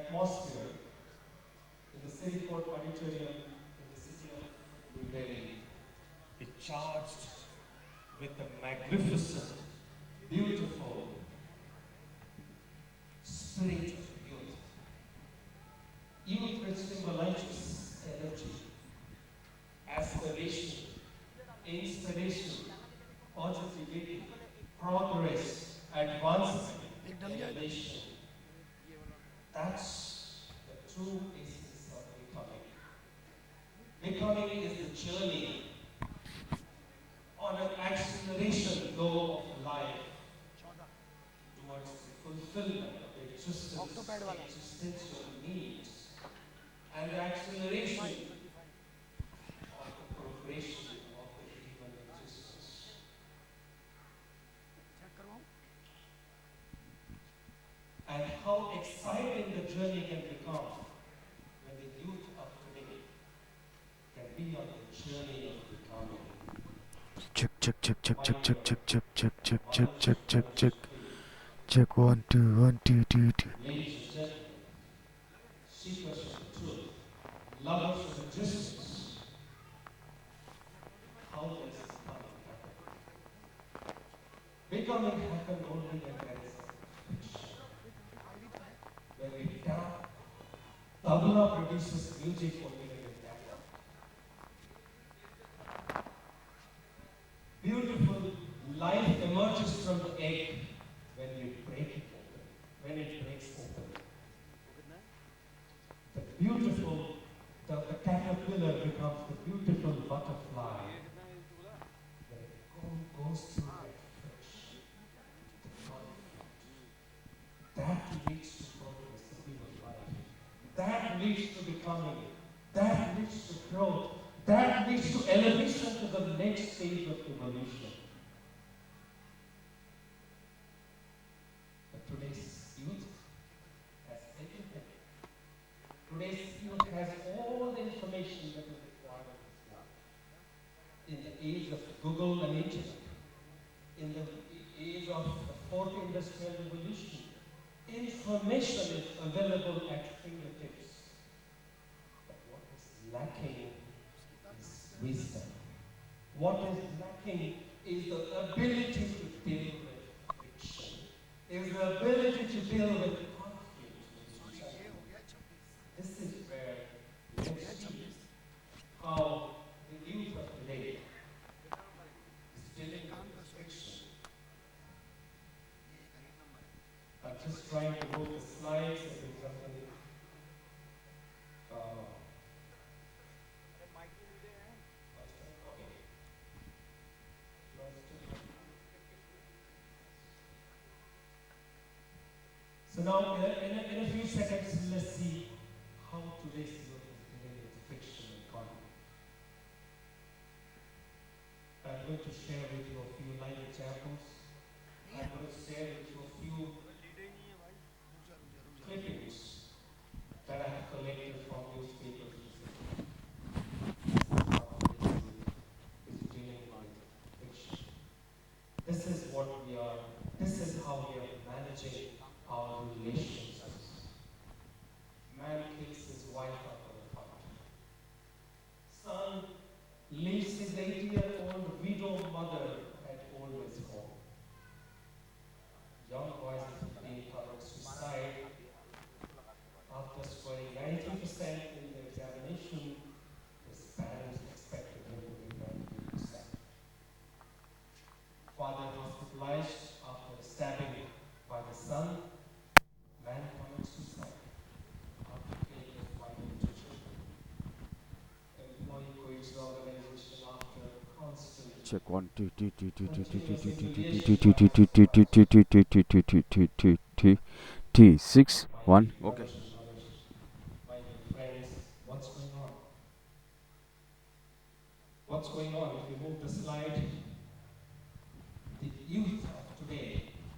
atmosphere in the city court auditorium in the city of New Delhi is charged with the magnificent, beautiful spirit of youth. Youth which symbolizes energy, aspiration, inspiration, positivity, progress, advancement, innovation. That's the true essence of becoming. Becoming is the journey on an acceleration flow of life towards the fulfillment of the existential needs and the acceleration of the progression of the human existence. And how exciting the journey can become when the youth of today can be on the journey of becoming. Check, check, check, check, check, check, check, check, check, check, check, check, check, check. Check 1 2 1 2 2 2. Ladies and gentlemen, seekers of the truth, lovers of existence, how does becoming happen? Becoming happen only when there is fiction. When we tap, tabla produces music only when we tap. Beautiful life emerges from the egg when you break it open, when it breaks open. The beautiful, the caterpillar becomes the beautiful butterfly. When it goes through that friction, the conflict, that leads to progress in human life. That leads to becoming. That leads to growth. That leads to elevation to the next stage of evolution. But today's youth has everything. Today's youth has all the information that is required in the age of Google and Internet, in the age of the fourth industrial revolution. Information is available at fingertips. But what is lacking is wisdom. What is lacking is the ability to deal with friction, is the ability to deal with conflict. This is where we see how the youth of today is dealing with friction. I'm just trying to move the slides and do something. So now, in a few seconds, let's see how today's youth is dealing with friction and conflict. I'm going to share with you a few live examples. I'm going to share with you a few clippings that I have collected from newspapers. This is what we are, this is how we are managing our relationships. Man kills his wife after a fight. Son leaves his 80-year-old widow mother at old age home. Young boys of 15 commit suicide after scoring 90% in the examination. His parents expected him to get 90%. Father hospitalized after a stabbing by the son. Man commits suicide after failing to find into children. Employee quits the organization after constant Check 1 2 2 2 2 2 2 2 2 2 2 2 2 2 2 T 6 1. Okay. My friends, what's going on? What's going on? If you move the slide, the youth of today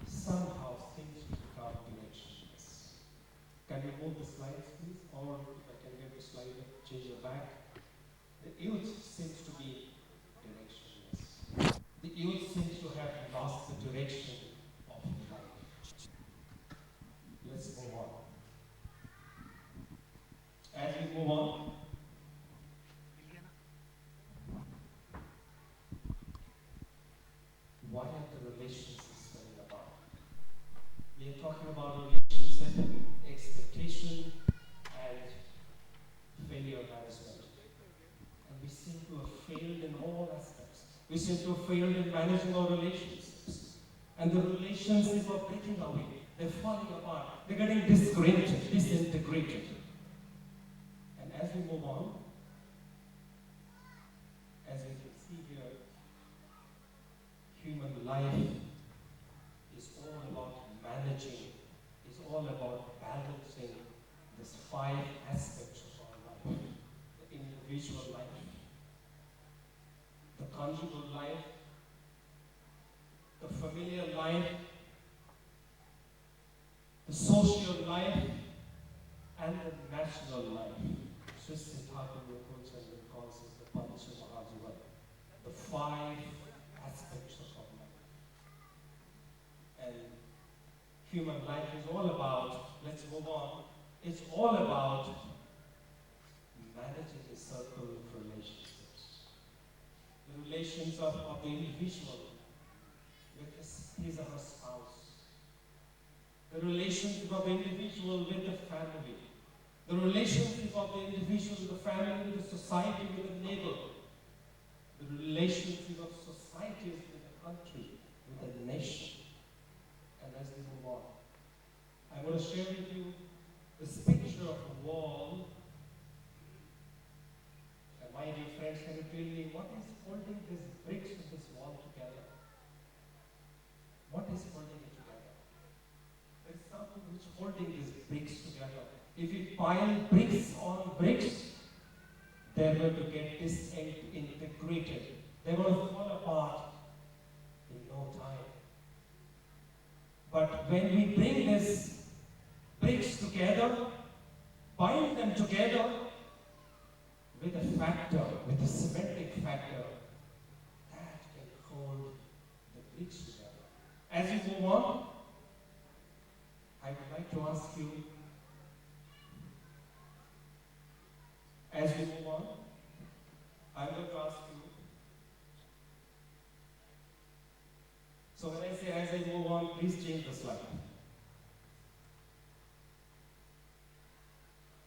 somehow seems to become directionless. Can you move the slides, please? Or if I can get the slide, change the back. The youth seems to be directionless. The youth seems to have lost the direction of life. Let's move on. We are talking about relationship, expectation, and failure management. And we seem to have failed in all aspects. We seem to have failed in managing our relationships. And the relationships are breaking away. They're falling apart. They're getting disgruntled, disintegrated. And as we move on, as we can see here, human life is all about managing, is all about balancing these 5 aspects of our life. The individual life, the conjugal life, the familial life, the social life, and the national life. Shurya calls it the Pancha, the 5 aspects of our life. And human life is all about, let's move on, it's all about managing a circle of relationships. The relations of the individual with his or her spouse. The relationship of the individual with the family. The relationship of the individual with the family, with the society, with the neighbor. The relationship of societies with the country, with the nation. And as we move on, I'm going to share with you this picture of a wall. And my dear friends, can you tell me what is holding these bricks of this wall together? What is holding it together? There is something which is holding these bricks together. If you pile bricks on bricks, they're going to get disintegrated. They're going to fall apart in no time. But when we bring these bricks together, bind them together with a factor, with a cementing factor, that can hold the bricks together. As we move on, I would like to ask you, as we move on, I'm going to ask you, so when I say as I move on, please change the slide.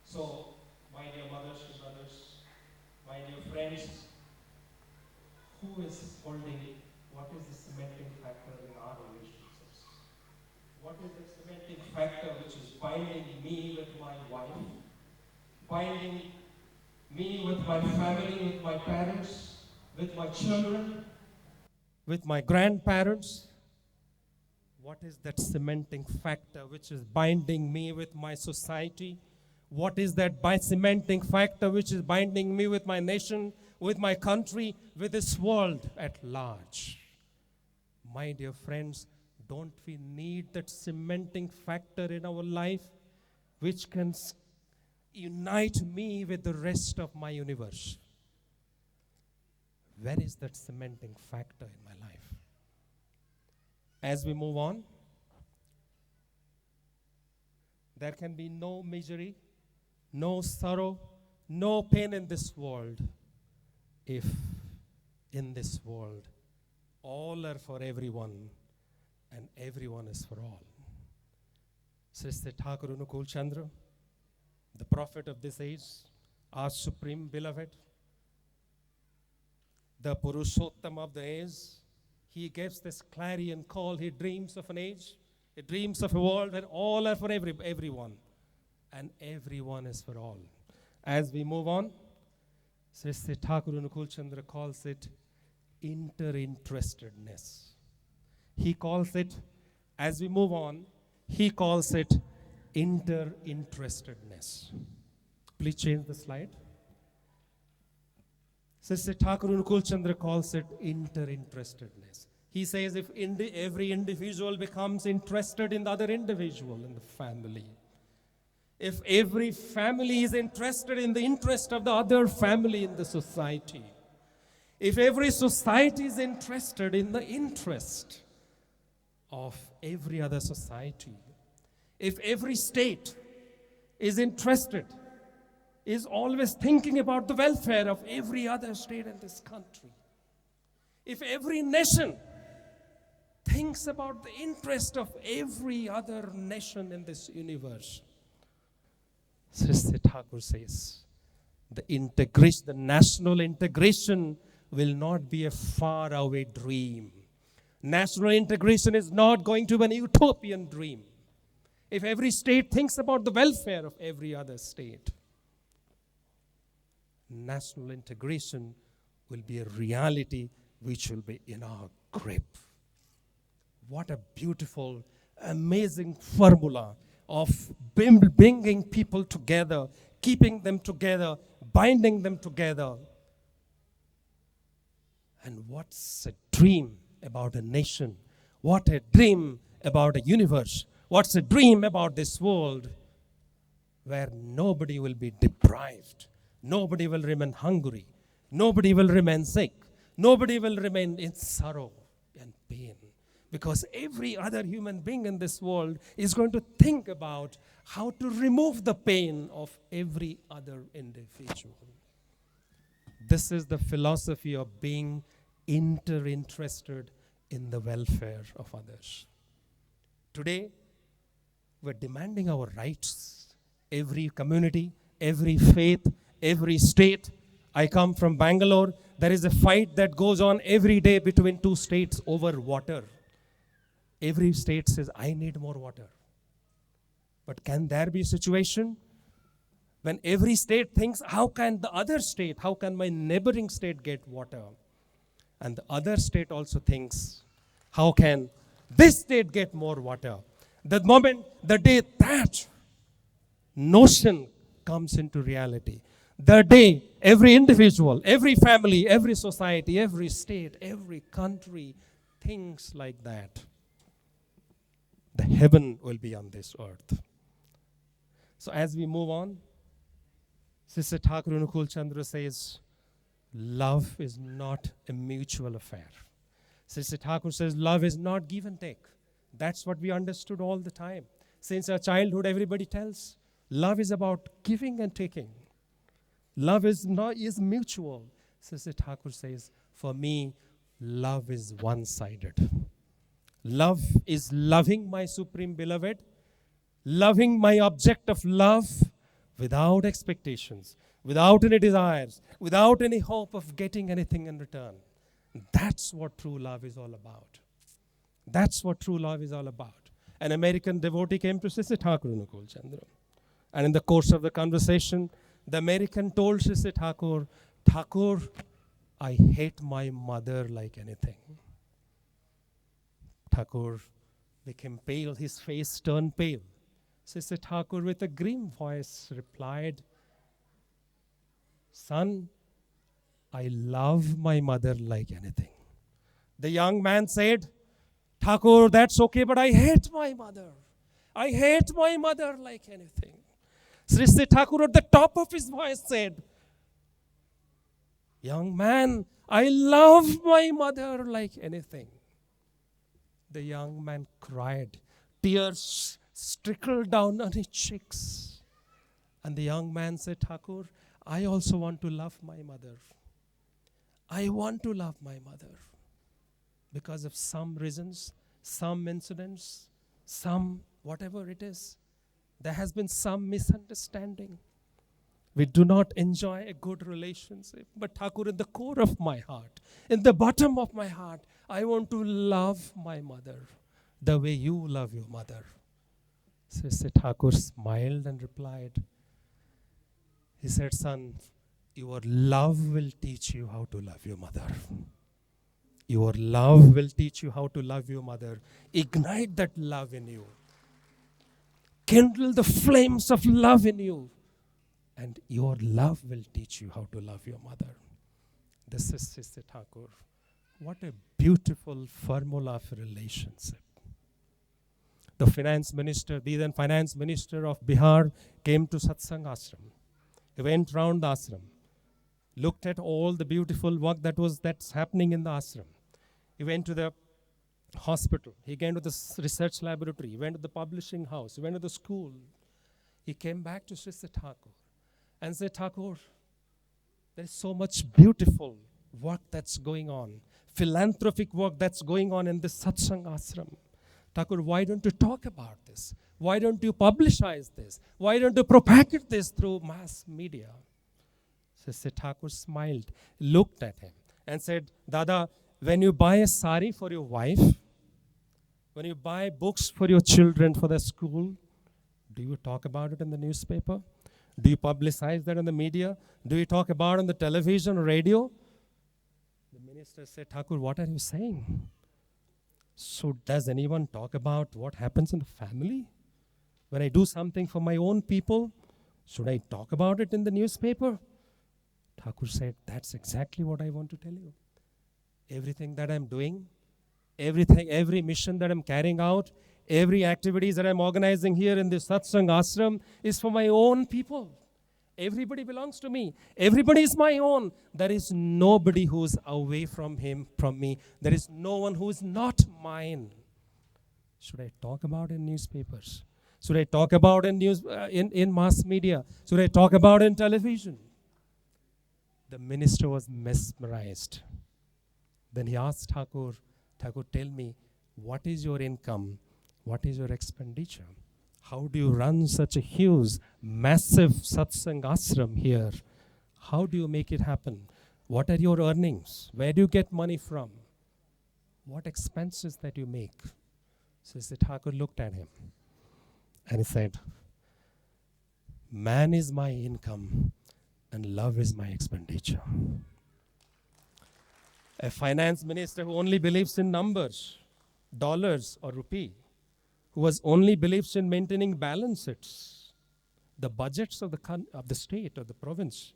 So, my dear mothers and brothers, my dear friends, who is holding, what is the cementing factor in our relationships? What is the cementing factor which is binding me with my wife, binding me with my family, with my parents, with my children, with my grandparents? What is that cementing factor which is binding me with my society? What is that cementing factor which is binding me with my nation, with my country, with this world at large? My dear friends, don't we need that cementing factor in our life which can unite me with the rest of my universe? Where is that cementing factor in my life? As we move on, there can be no misery, no sorrow, no pain in this world if in this world all are for everyone and everyone is for all. Sister Thakur Anukul Chandra, the prophet of this age, our supreme beloved, the Purushottam of the age, he gives this clarion call. He dreams of an age, he dreams of a world where all are for everyone and everyone is for all. As we move on, Sister Thakur Anukul Chandra calls it interinterestedness. He calls it, as we move on, he calls it interinterestedness. Please change the slide. Sister Thakur Anukul Chandra calls it interinterestedness. He says if every individual becomes interested in the other individual in the family, if every family is interested in the interest of the other family in the society, if every society is interested in the interest of every other society, if every state is interested, is always thinking about the welfare of every other state in this country, if every nation thinks about the interest of every other nation in this universe. Sri Thakur says, the national integration will not be a faraway dream. National integration is not going to be an utopian dream. If every state thinks about the welfare of every other state, national integration will be a reality which will be in our grip. What a beautiful, amazing formula of bringing people together, keeping them together, binding them together. And what's a dream about a nation? What a dream about a universe? What's a dream about this world where nobody will be deprived, nobody will remain hungry, nobody will remain sick, nobody will remain in sorrow and pain. Because every other human being in this world is going to think about how to remove the pain of every other individual. This is the philosophy of being interested in the welfare of others. Today, we're demanding our rights. Every community, every faith, every state. I come from Bangalore. There is a fight that goes on every day between two states over water. Every state says, I need more water. But can there be a situation when every state thinks, how can the other state, how can my neighboring state get water? And the other state also thinks, how can this state get more water? The day that notion comes into reality, the day every individual, every family, every society, every state, every country thinks like that, the heaven will be on this earth. So as we move on, Sister Thakur Nukul Chandra says, love is not a mutual affair. Sister Thakur says, love is not give and take. That's what we understood all the time. Since our childhood, everybody tells, love is about giving and taking. Love is mutual. Sister Thakur says, for me, love is one-sided. Love is loving my supreme beloved, loving my object of love without expectations, without any desires, without any hope of getting anything in return. That's what true love is all about. That's what true love is all about. An American devotee came to Sister Thakur Nukul Chandra. And in the course of the conversation, the American told Sister Thakur, Thakur, I hate my mother like anything. Thakur became pale, his face turned pale. Sister Thakur with a grim voice replied, son, I love my mother like anything. The young man said, Thakur, that's okay, but I hate my mother. I hate my mother like anything. Sister Thakur at the top of his voice said, young man, I love my mother like anything. The young man cried. Tears trickled down on his cheeks. And the young man said, Thakur, I also want to love my mother. I want to love my mother. Because of some reasons, some incidents, some whatever it is, there has been some misunderstanding. We do not enjoy a good relationship. But Thakur, in the core of my heart, in the bottom of my heart, I want to love my mother the way you love your mother. Sister Thakur smiled and replied, he said, son, your love will teach you how to love your mother. Your love will teach you how to love your mother. Ignite that love in you. Kindle the flames of love in you. And your love will teach you how to love your mother. This is Sister Thakur. What a beautiful formula of relationship. The then finance minister of Bihar came to Satsang Ashram. He went round the ashram, looked at all the beautiful work that's happening in the ashram. He went to the hospital. He came to the research laboratory. He went to the publishing house. He went to the school. He came back to Sister Thakur and said, Thakur, there is so much beautiful work that's going on. philanthropic work that's going on in this satsang ashram. Thakur, why don't you talk about this? Why don't you publicize this? Why don't you propagate this through mass media? Sister Thakur smiled, looked at him, and said, Dada, when you buy a sari for your wife, when you buy books for your children for their school, do you talk about it in the newspaper? Do you publicize that in the media? Do you talk about it on the television or radio? The minister said, Thakur, what are you saying? So does anyone talk about what happens in the family? When I do something for my own people, should I talk about it in the newspaper? Thakur said, that's exactly what I want to tell you. Everything that I'm doing, every mission that I'm carrying out, every activities that I'm organizing here in this satsang ashram is for my own people. Everybody belongs to me. Everybody is my own. There is nobody who's away from me. There is no one who is not mine. Should I talk about in newspapers? Should I talk about in mass media? Should I talk about in television? The minister was mesmerized. Then he asked Thakur, tell me, what is your income? What is your expenditure? How do you run such a huge, massive satsang ashram here? How do you make it happen? What are your earnings? Where do you get money from? What expenses that you make? So Sister Thakur looked at him and he said, man is my income and love is my expenditure. A finance minister who only believes in numbers, dollars or rupee, who only believes in maintaining balances, the budgets of the state or the province,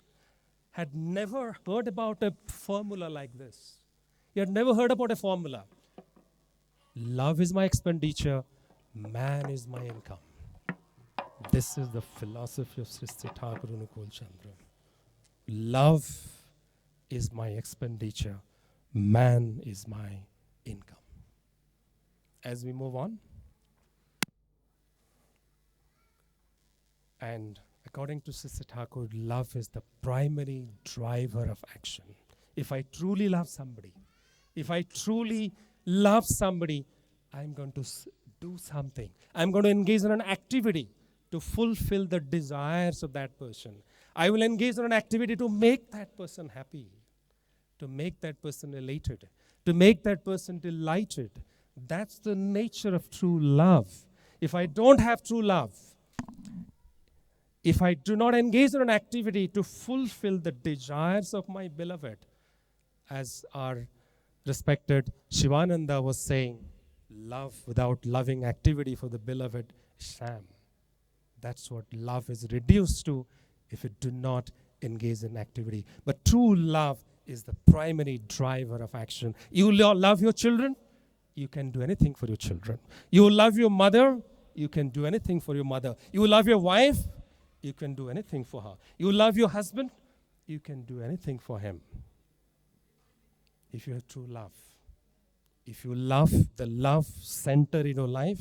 had never heard about a formula like this. He had never heard about a formula. Love is my expenditure, man is my income. This is the philosophy of Sister Thakur Anukul Chandra. Love is my expenditure, man is my income. As we move on, and according to Sister Thakur, love is the primary driver of action. If I truly love somebody, I'm going to do something. I'm going to engage in an activity to fulfill the desires of that person. I will engage in an activity to make that person happy, to make that person elated, to make that person delighted. That's the nature of true love. If I don't have true love, if I do not engage in an activity to fulfill the desires of my beloved, as our respected Shivananda was saying, love without loving activity for the beloved is sham. That's what love is reduced to if it do not engage in activity. But true love is the primary driver of action. You love your children, you can do anything for your children. You love your mother, you can do anything for your mother. You love your wife, you can do anything for her. You love your husband, you can do anything for him. If you have true love. If you love the love center in your life,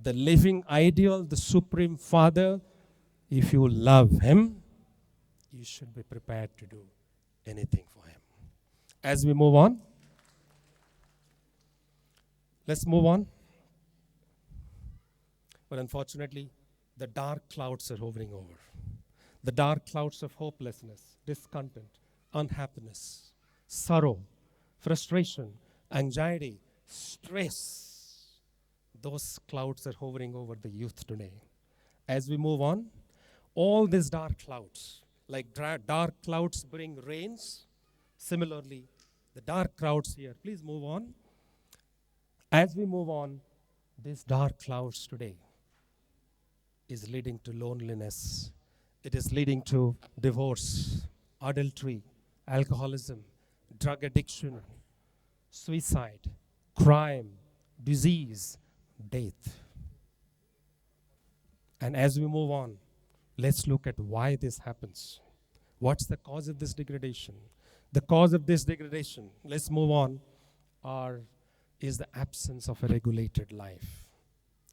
the living ideal, the Supreme Father, if you love him, you should be prepared to do anything for him. As we move on, let's move on. But unfortunately, the dark clouds are hovering over. The dark clouds of hopelessness, discontent, unhappiness, sorrow, frustration, anxiety, stress. Those clouds are hovering over the youth today. As we move on, all these dark clouds, like dark clouds bring rains, similarly, the dark clouds here, please move on. As we move on, these dark clouds today is leading to loneliness. It is leading to divorce, adultery, alcoholism, drug addiction, suicide, crime, disease, death. And as we move on, let's look at why this happens. What's the cause of this degradation? The cause of this degradation, let's move on, is the absence of a regulated life.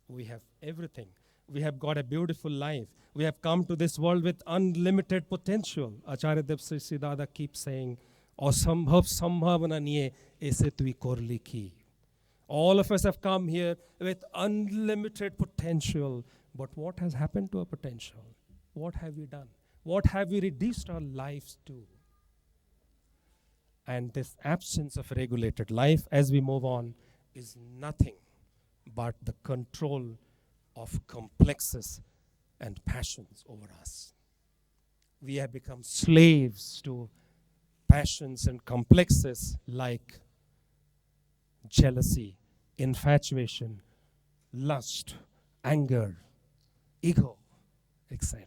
We have everything. We have got a beautiful life. We have come to this world with unlimited potential. Acharya Dev Siddhada keeps saying, অসম্ভব সম্ভাবনা নিয়ে এসে তুই করলি কি? All of us have come here with unlimited potential. But what has happened to our potential? What have we done? What have we reduced our lives to? And this absence of regulated life as we move on is nothing but the control of complexes and passions over us. We have become slaves to passions and complexes like jealousy, infatuation, lust, anger, ego, etc.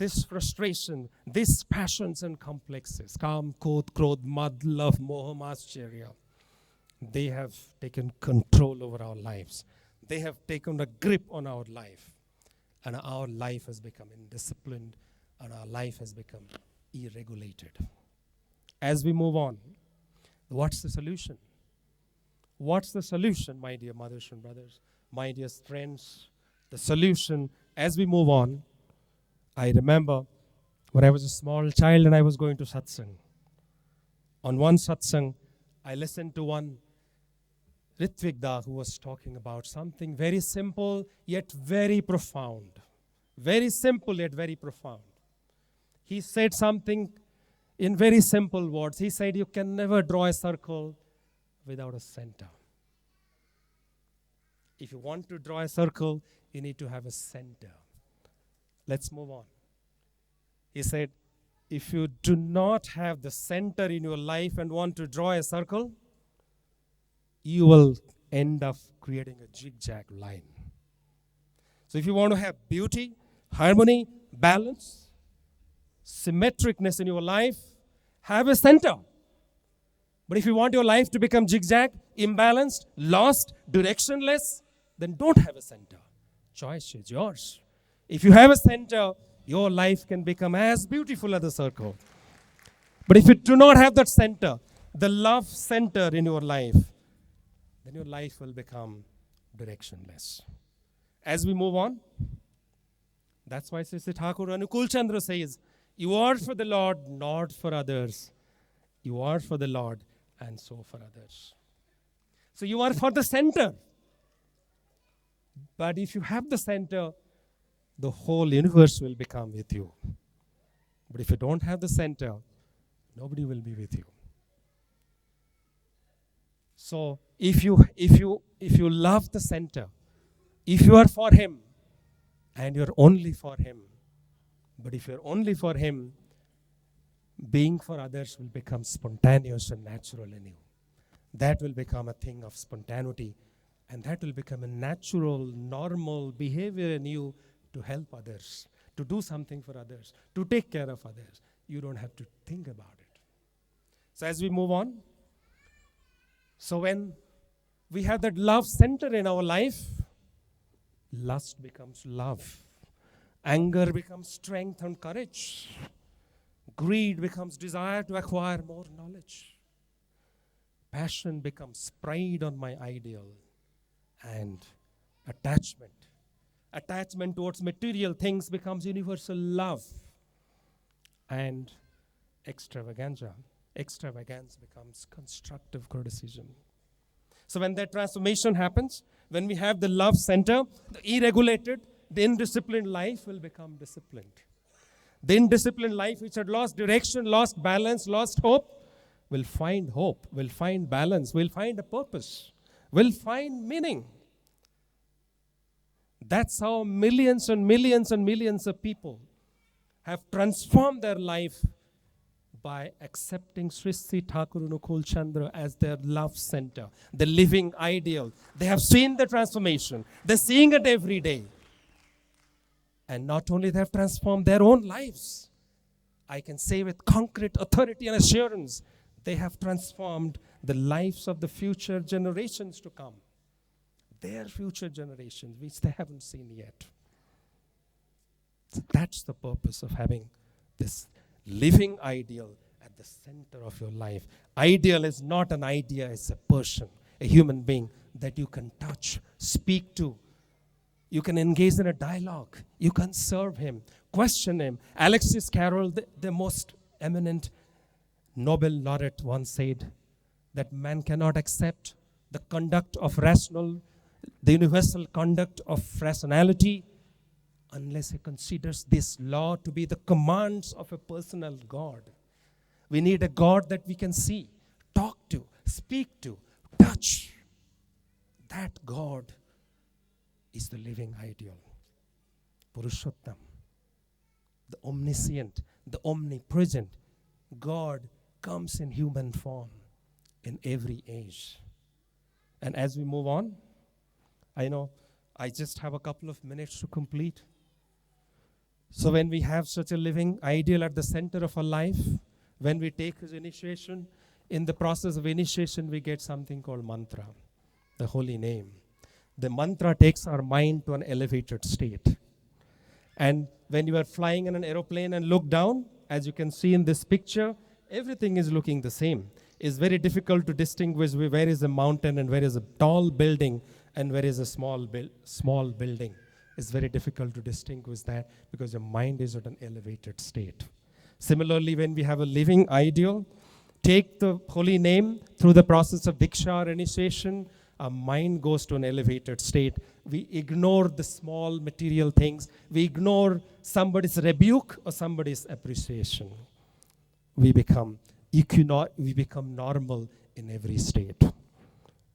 This frustration, these passions and complexes, Kam, Kod, Krodh, Mad, Love, Moha, Mascharya, they have taken control over our lives. They have taken a grip on our life. And our life has become indisciplined, and our life has become irregulated. As we move on, what's the solution? What's the solution, my dear mothers and brothers, my dear friends? The solution, as we move on, I remember when I was a small child and I was going to satsang. On one satsang, I listened to one Ritvigda who was talking about something very simple yet very profound. Very simple yet very profound. He said something in very simple words. He said, you can never draw a circle without a center. If you want to draw a circle, you need to have a center. Let's move on. He said, if you do not have the center in your life and want to draw a circle, you will end up creating a zigzag line. So if you want to have beauty, harmony, balance, symmetricness in your life, have a center. But if you want your life to become zigzag, imbalanced, lost, directionless, then don't have a center. Choice is yours. If you have a center, your life can become as beautiful as the circle. But if you do not have that center, the love center in your life, then your life will become directionless. As we move on, that's why Sri Thakur Anukul Chandra says, you are for the Lord, not for others. You are for the Lord, and so for others. So you are for the center. But if you have the center, the whole universe will become with you. But if you don't have the center, nobody will be with you. So if you love the center, if you are for Him, and you're only for Him, but if you're only for Him, being for others will become spontaneous and natural in you. That will become a thing of spontaneity, and that will become a natural, normal behavior in you to help others, to do something for others, to take care of others. You don't have to think about it. So as we move on, so when we have that love center in our life, lust becomes love. Anger becomes strength and courage. Greed becomes desire to acquire more knowledge. Passion becomes pride on my ideal. And attachment towards material things becomes universal love. And extravagance becomes constructive criticism. So when that transformation happens, when we have the love center, the irregulated, the indisciplined life will become disciplined. The indisciplined life which had lost direction, lost balance, lost hope, will find hope, will find balance, will find a purpose, will find meaning. That's how millions and millions and millions of people have transformed their life by accepting Sri Sri Thakur Anukul Chandra as their love center, the living ideal. They have seen the transformation. They're seeing it every day. And not only they have transformed their own lives, I can say with concrete authority and assurance, they have transformed the lives of the future generations to come. Their future generations, which they haven't seen yet. So that's the purpose of having this living ideal at the center of your life. Ideal is not an idea, it's a person, a human being that you can touch, speak to. You can engage in a dialogue. You can serve him, question him. Alexis Carrel, the most eminent Nobel laureate once said that man cannot accept the conduct of rational, the universal conduct of rationality, unless he considers this law to be the commands of a personal God. We need a God that we can see, talk to, speak to, touch. That God is the living ideal. Purushottam, the omniscient, the omnipresent God comes in human form in every age. And as we move on, I know I just have a couple of minutes to complete. So when we have such a living ideal at the center of our life, when we take his initiation, in the process of initiation, we get something called mantra, the holy name. The mantra takes our mind to an elevated state. And when you are flying in an aeroplane and look down, as you can see in this picture, everything is looking the same. It's very difficult to distinguish where is a mountain and where is a tall building and where is a small building. It's very difficult to distinguish that because your mind is at an elevated state. Similarly, when we have a living ideal, take the holy name through the process of Diksha or initiation, our mind goes to an elevated state. We ignore the small material things. We ignore somebody's rebuke or somebody's appreciation. We become normal in every state.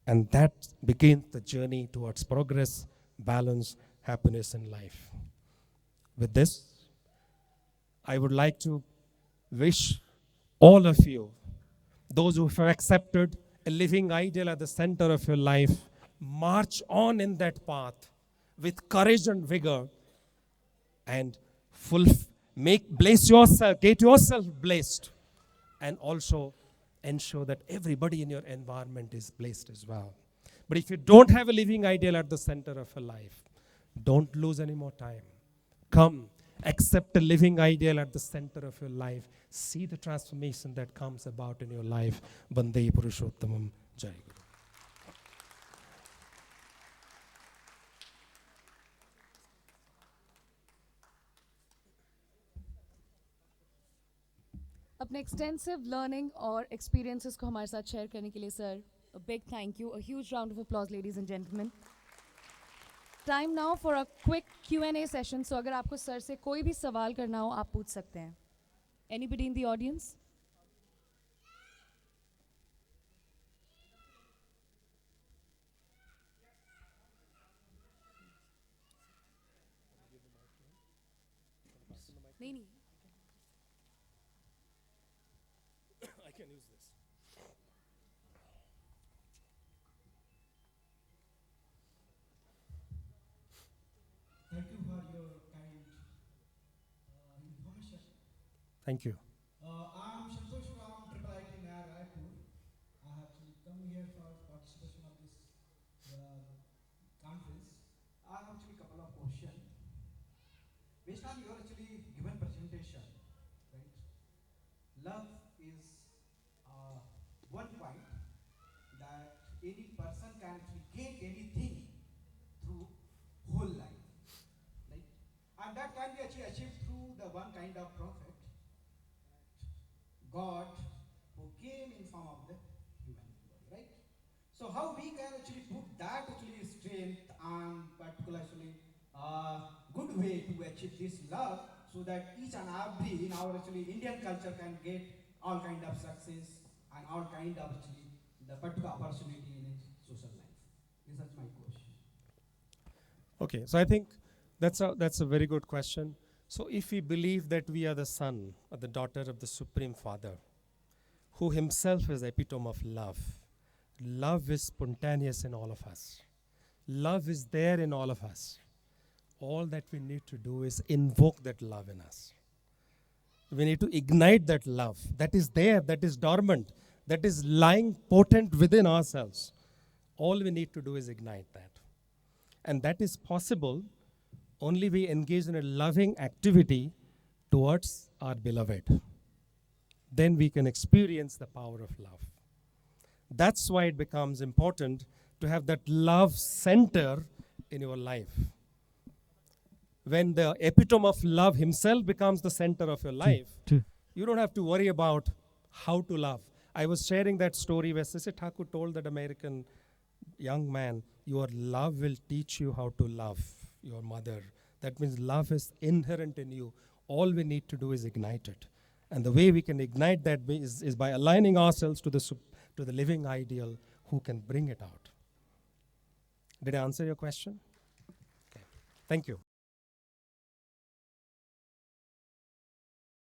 And that begins the journey towards progress, balance, happiness in life. With this, I would like to wish all of you, those who have accepted a living ideal at the center of your life, march on in that path with courage and vigor and bless yourself, get yourself blessed, and also ensure that everybody in your environment is blessed as well. But if you don't have a living ideal at the center of your life, don't lose any more time. Come, accept a living ideal at the center of your life. See the transformation that comes about in your life. Vande Purushottamam Jai Guru. अपने extensive learning और experiences को हमारे साथ share करने के लिए sir a big thank you, a huge round of applause ladies and gentleman. Time now for a quick Q&A session. So अगर आपको सर से कोई भी सवाल करना हो आप पूछ सकते हैं. Anybody in the audience? नहीं नहीं. I can use this. Thank you for your kind information. Thank you. I'm Santosh from Triple IT in Raipur. I have actually come here for participation of this conference. I have actually a couple of questions. Based on your actually given presentation, right? Love is one point that any person can actually get anything through whole life. Right? And that can be actually achieved through the one kind of prophet, God, who came in form of the human body, right? So how we can actually put that actually strength and particularly good way to achieve this love, so that each and every in our actually Indian culture can get all kind of success and all kind of actually the particular opportunity in its social life. This is my question. Okay, so I think that's a very good question. So if we believe that we are the son or the daughter of the Supreme Father, who himself is the epitome of love, love is spontaneous in all of us. Love is there in all of us. All that we need to do is invoke that love in us. We need to ignite that love that is there, that is dormant, that is lying potent within ourselves. All we need to do is ignite that. And that is possible only we engage in a loving activity towards our beloved. Then we can experience the power of love. That's why it becomes important to have that love center in your life. When the epitome of love himself becomes the center of your life, you don't have to worry about how to love. I was sharing that story where Sisi Thakur told that American young man, your love will teach you how to love your mother. That means love is inherent in you. All we need to do is ignite it. And the way we can ignite that is by aligning ourselves to the living ideal who can bring it out. Did I answer your question? Okay. Thank you.